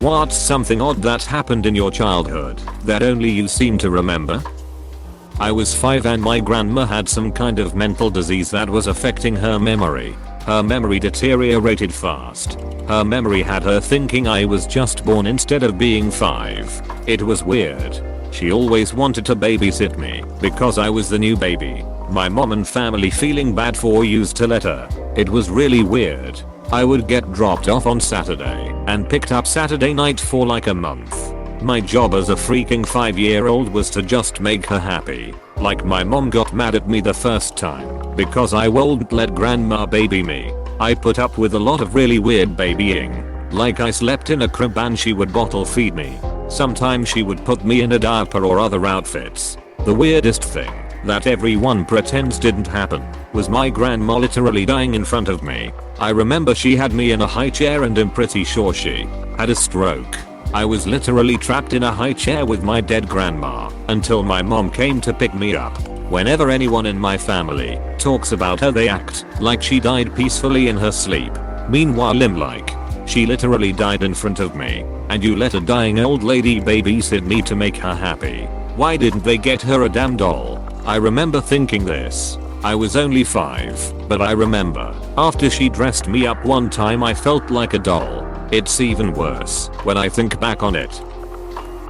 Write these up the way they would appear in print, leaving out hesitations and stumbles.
What's something odd that happened in your childhood that only you seem to remember? I was 5 and my grandma had some kind of mental disease that was affecting her memory. Her memory deteriorated fast. Her memory had her thinking I was just born instead of being 5. It was weird. She always wanted to babysit me because I was the new baby. My mom and family feeling bad for used to let her. It was really weird. I would get dropped off on Saturday and picked up Saturday night for like a month. My job as a freaking 5-year-old was to just make her happy. Like my mom got mad at me the first time because I wouldn't let grandma baby me. I put up with a lot of really weird babying. Like I slept in a crib and she would bottle feed me. Sometimes she would put me in a diaper or other outfits. The weirdest thing that everyone pretends didn't happen was my grandma literally dying in front of me. I remember she had me in a high chair and I'm pretty sure she had a stroke. I was literally trapped in a high chair with my dead grandma until my mom came to pick me up. Whenever anyone in my family talks about her they act like she died peacefully in her sleep. Meanwhile I'm like, she literally died in front of me and you let a dying old lady babysit me to make her happy. Why didn't they get her a damn doll? I remember thinking this. I was only 5, but I remember after she dressed me up one time I felt like a doll. It's even worse when I think back on it.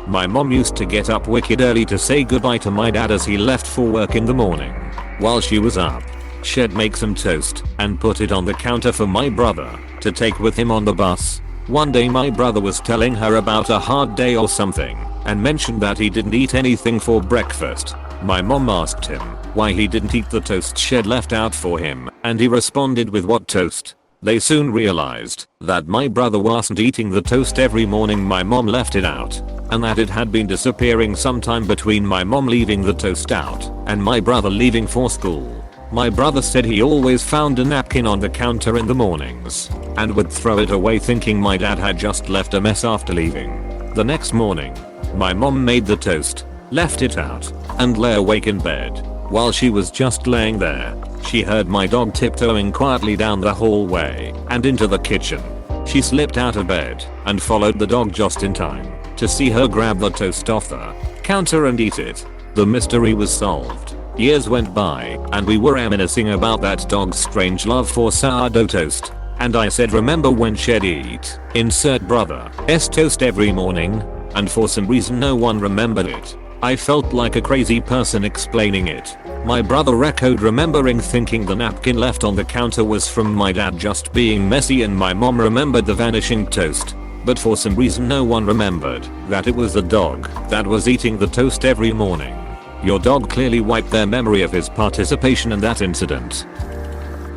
My mom used to get up wicked early to say goodbye to my dad as he left for work in the morning. While she was up, she'd make some toast and put it on the counter for my brother to take with him on the bus. One day my brother was telling her about a hard day or something and mentioned that he didn't eat anything for breakfast. My mom asked him why he didn't eat the toast she'd left out for him and he responded with what toast. They soon realized that my brother wasn't eating the toast every morning my mom left it out and that it had been disappearing sometime between my mom leaving the toast out and my brother leaving for school. My brother said he always found a napkin on the counter in the mornings and would throw it away thinking my dad had just left a mess after leaving. The next morning, my mom made the toast, left it out, and lay awake in bed. While she was just laying there, she heard my dog tiptoeing quietly down the hallway and into the kitchen. She slipped out of bed and followed the dog just in time to see her grab the toast off the counter and eat it. The mystery was solved. Years went by and we were reminiscing about that dog's strange love for sourdough toast. And I said remember when she'd eat insert brother's toast every morning? And for some reason no one remembered it. I felt like a crazy person explaining it. My brother echoed remembering thinking the napkin left on the counter was from my dad just being messy and my mom remembered the vanishing toast. But for some reason no one remembered that it was the dog that was eating the toast every morning. Your dog clearly wiped their memory of his participation in that incident.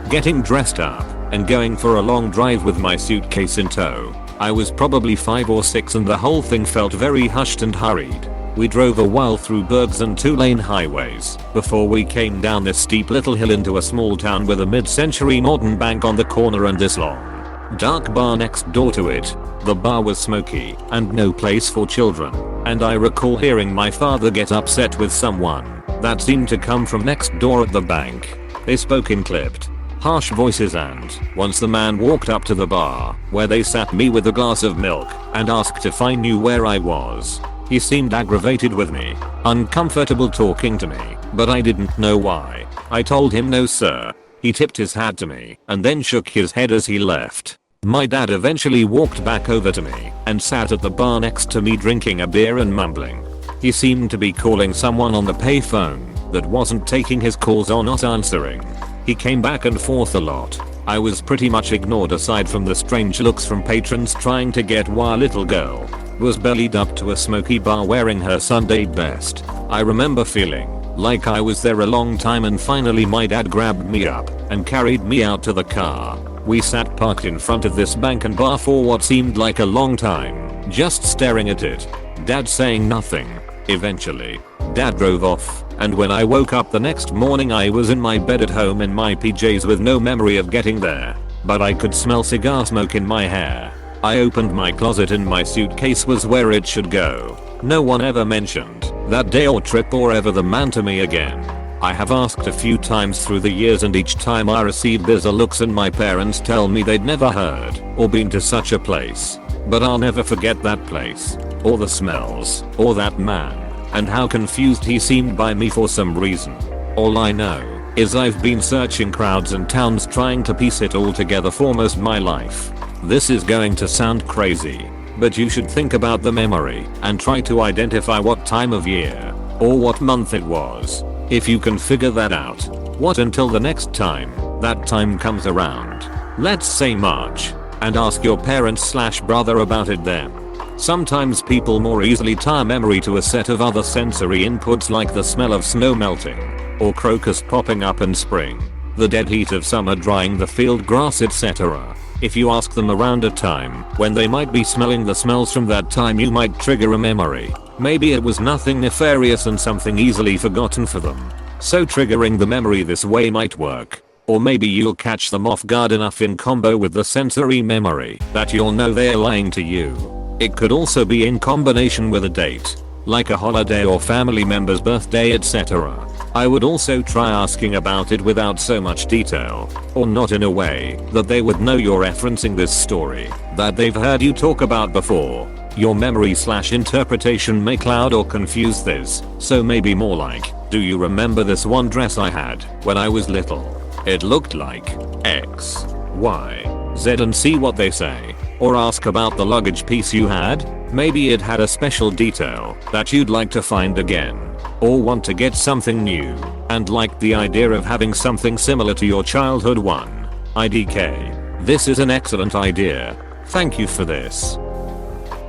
Getting dressed up and going for a long drive with my suitcase in tow. I was probably 5 or 6 and the whole thing felt very hushed and hurried. We drove a while through bergs and 2-lane highways before we came down this steep little hill into a small town with a mid-century modern bank on the corner and this long, dark bar next door to it. The bar was smoky and no place for children, and I recall hearing my father get upset with someone that seemed to come from next door at the bank. They spoke in clipped, harsh voices and once the man walked up to the bar where they sat me with a glass of milk and asked if I knew where I was. He seemed aggravated with me, uncomfortable talking to me, but I didn't know why. I told him no sir. He tipped his hat to me and then shook his head as he left. My dad eventually walked back over to me and sat at the bar next to me drinking a beer and mumbling. He seemed to be calling someone on the payphone that wasn't taking his calls or not answering. He came back and forth a lot. I was pretty much ignored aside from the strange looks from patrons trying to get why a little girl was bellied up to a smoky bar wearing her Sunday best. I remember feeling like I was there a long time and finally my dad grabbed me up and carried me out to the car. We sat parked in front of this bank and bar for what seemed like a long time, just staring at it. Dad saying nothing. Eventually, Dad drove off, and when I woke up the next morning I was in my bed at home in my PJs with no memory of getting there, but I could smell cigar smoke in my hair. I opened my closet and my suitcase was where it should go. No one ever mentioned that day or trip or ever the man to me again. I have asked a few times through the years and each time I received bizarre looks and my parents tell me they'd never heard or been to such a place. but I'll never forget that place, or the smells, or that man, and how confused he seemed by me for some reason. All I know is I've been searching crowds and towns trying to piece it all together for most my life. This is going to sound crazy, but you should think about the memory and try to identify what time of year or what month it was. If you can figure that out, what until the next time that time comes around, let's say March, and ask your parents/brother about it then. Sometimes people more easily tie memory to a set of other sensory inputs like the smell of snow melting, or crocus popping up in spring, the dead heat of summer drying the field grass, etc. If you ask them around a time when they might be smelling the smells from that time, you might trigger a memory. Maybe it was nothing nefarious and something easily forgotten for them. So triggering the memory this way might work. Or maybe you'll catch them off guard enough in combo with the sensory memory that you'll know they're lying to you. It could also be in combination with a date, like a holiday or family member's birthday, etc. I would also try asking about it without so much detail, or not in a way that they would know you're referencing this story that they've heard you talk about before. Your memory/interpretation may cloud or confuse this, so maybe more like, do you remember this one dress I had when I was little? It looked like X, Y, Z, and see what they say. Or ask about the luggage piece you had. Maybe it had a special detail that you'd like to find again. Or want to get something new and like the idea of having something similar to your childhood one. IDK. This is an excellent idea. Thank you for this.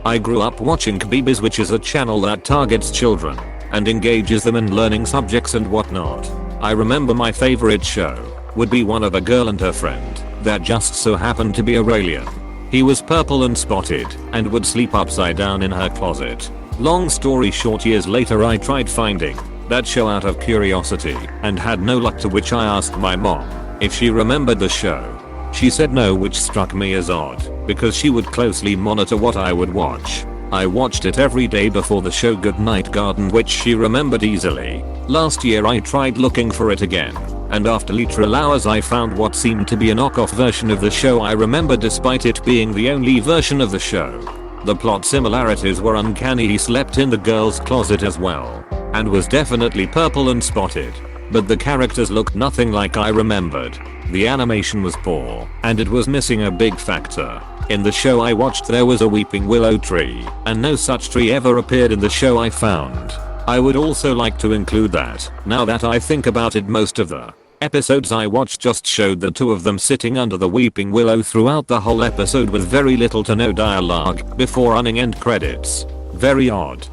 I grew up watching KBBS, which is a channel that targets children and engages them in learning subjects and whatnot. I remember my favorite show would be one of a girl and her friend that just so happened to be a alien. He was purple and spotted and would sleep upside down in her closet. Long story short, years later I tried finding that show out of curiosity and had no luck, to which I asked my mom if she remembered the show. She said no, which struck me as odd because she would closely monitor what I would watch. I watched it every day before the show Good Night Garden, which she remembered easily. Last year I tried looking for it again, and after literal hours I found what seemed to be a knockoff version of the show I remember, despite it being the only version of the show. The plot similarities were uncanny. He slept in the girl's closet as well, and was definitely purple and spotted, but the characters looked nothing like I remembered. The animation was poor, and it was missing a big factor. In the show I watched there was a weeping willow tree, and no such tree ever appeared in the show I found. I would also like to include that, now that I think about it, most of the episodes I watched just showed the two of them sitting under the weeping willow throughout the whole episode with very little to no dialogue before running end credits. Very odd.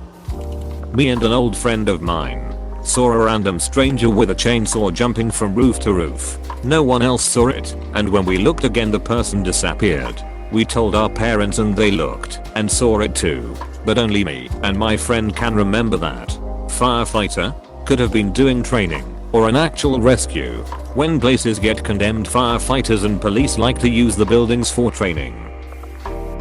Me and an old friend of mine saw a random stranger with a chainsaw jumping from roof to roof. No one else saw it, and when we looked again the person disappeared. We told our parents and they looked and saw it too, but only me and my friend can remember that. Firefighter? Could have been doing training or an actual rescue. When places get condemned, firefighters and police like to use the buildings for training.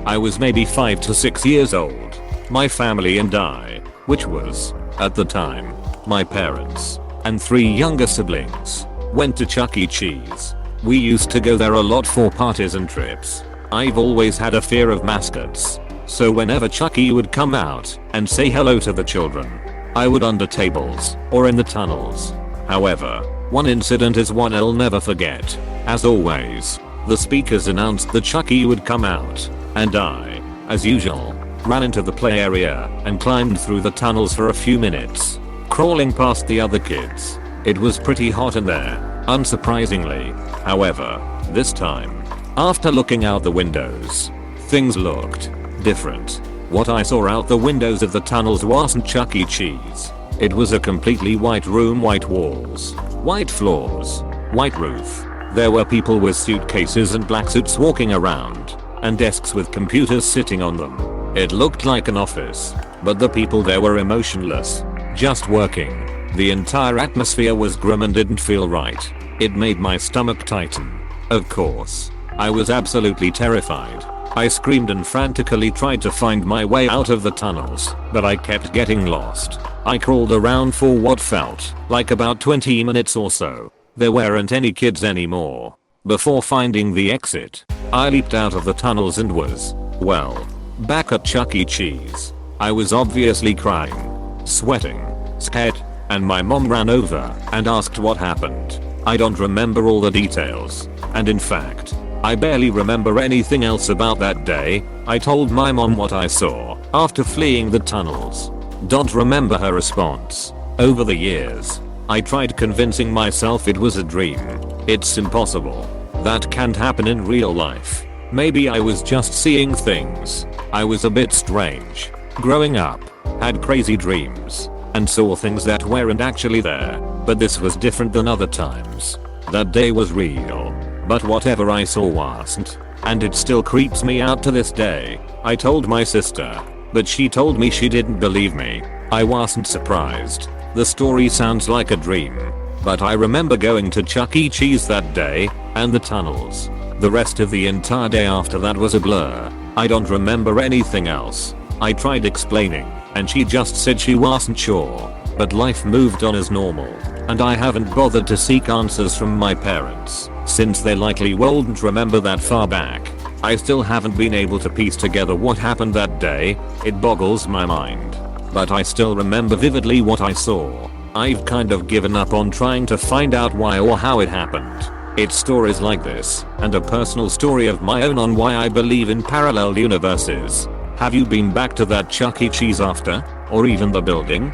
I was maybe 5 to 6 years old. My family and I, which was, at the time, my parents and 3 younger siblings, went to Chuck E. Cheese. We used to go there a lot for parties and trips. I've always had a fear of mascots, so whenever Chucky would come out and say hello to the children, I would under tables or in the tunnels. However, one incident is one I'll never forget. As always, the speakers announced that Chucky would come out, and I, as usual, ran into the play area and climbed through the tunnels for a few minutes, crawling past the other kids. It was pretty hot in there, unsurprisingly. However, this time, after looking out the windows, things looked different. What I saw out the windows of the tunnels wasn't Chuck E. Cheese. It was a completely white room, white walls, white floors, white roof. There were people with suitcases and black suits walking around, and desks with computers sitting on them. It looked like an office, but the people there were emotionless, just working. The entire atmosphere was grim and didn't feel right. It made my stomach tighten. Of course, I was absolutely terrified. I screamed and frantically tried to find my way out of the tunnels, but I kept getting lost. I crawled around for what felt like about 20 minutes or so. There weren't any kids anymore. Before finding the exit, I leaped out of the tunnels and was, well, Back at Chuck E. Cheese. I was obviously crying, sweating, scared, and my mom ran over and asked what happened. I don't remember all the details, and in fact, I barely remember anything else about that day. I told my mom what I saw after fleeing the tunnels. Don't remember her response. Over the years, I tried convincing myself it was a dream. It's impossible. That can't happen in real life. Maybe I was just seeing things. I was a bit strange. Growing up, had crazy dreams, and saw things that weren't actually there, but this was different than other times. That day was real, but whatever I saw wasn't, and it still creeps me out to this day. I told my sister, but she told me she didn't believe me. I wasn't surprised. The story sounds like a dream, but I remember going to Chuck E. Cheese that day, and the tunnels. The rest of the entire day after that was a blur. I don't remember anything else. I tried explaining, and she just said she wasn't sure, but life moved on as normal, and I haven't bothered to seek answers from my parents, since they likely won't remember that far back. I still haven't been able to piece together what happened that day. It boggles my mind. But I still remember vividly what I saw. I've kind of given up on trying to find out why or how it happened. It's stories like this, and a personal story of my own on why I believe in parallel universes. Have you been back to that Chuck E. Cheese after? Or even the building?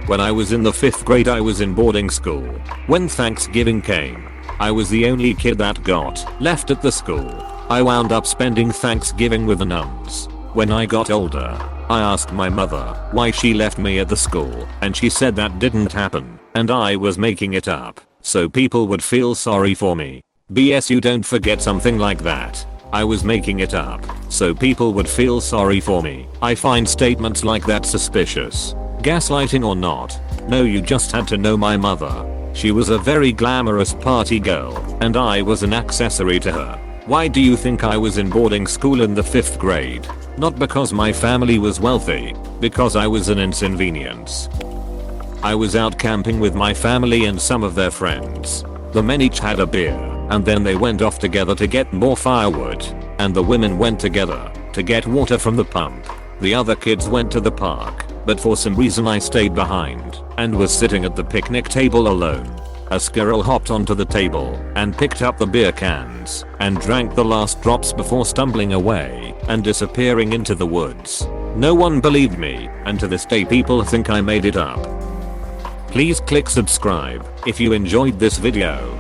When I was in the 5th grade I was in boarding school. When Thanksgiving came, I was the only kid that got left at the school. I wound up spending Thanksgiving with the nuns. When I got older, I asked my mother why she left me at the school, and she said that didn't happen, and I was making it up, so people would feel sorry for me. BS, you don't forget something like that. I was making it up, so people would feel sorry for me. I find statements like that suspicious. Gaslighting or not, no, you just had to know my mother. She was a very glamorous party girl, and I was an accessory to her. Why do you think I was in boarding school in the 5th grade? Not because my family was wealthy, because I was an inconvenience. I was out camping with my family and some of their friends. The men each had a beer, and then they went off together to get more firewood, and the women went together to get water from the pump. The other kids went to the park, but for some reason I stayed behind and was sitting at the picnic table alone. A squirrel hopped onto the table and picked up the beer cans and drank the last drops before stumbling away and disappearing into the woods. No one believed me, and to this day people think I made it up. Please click subscribe if you enjoyed this video.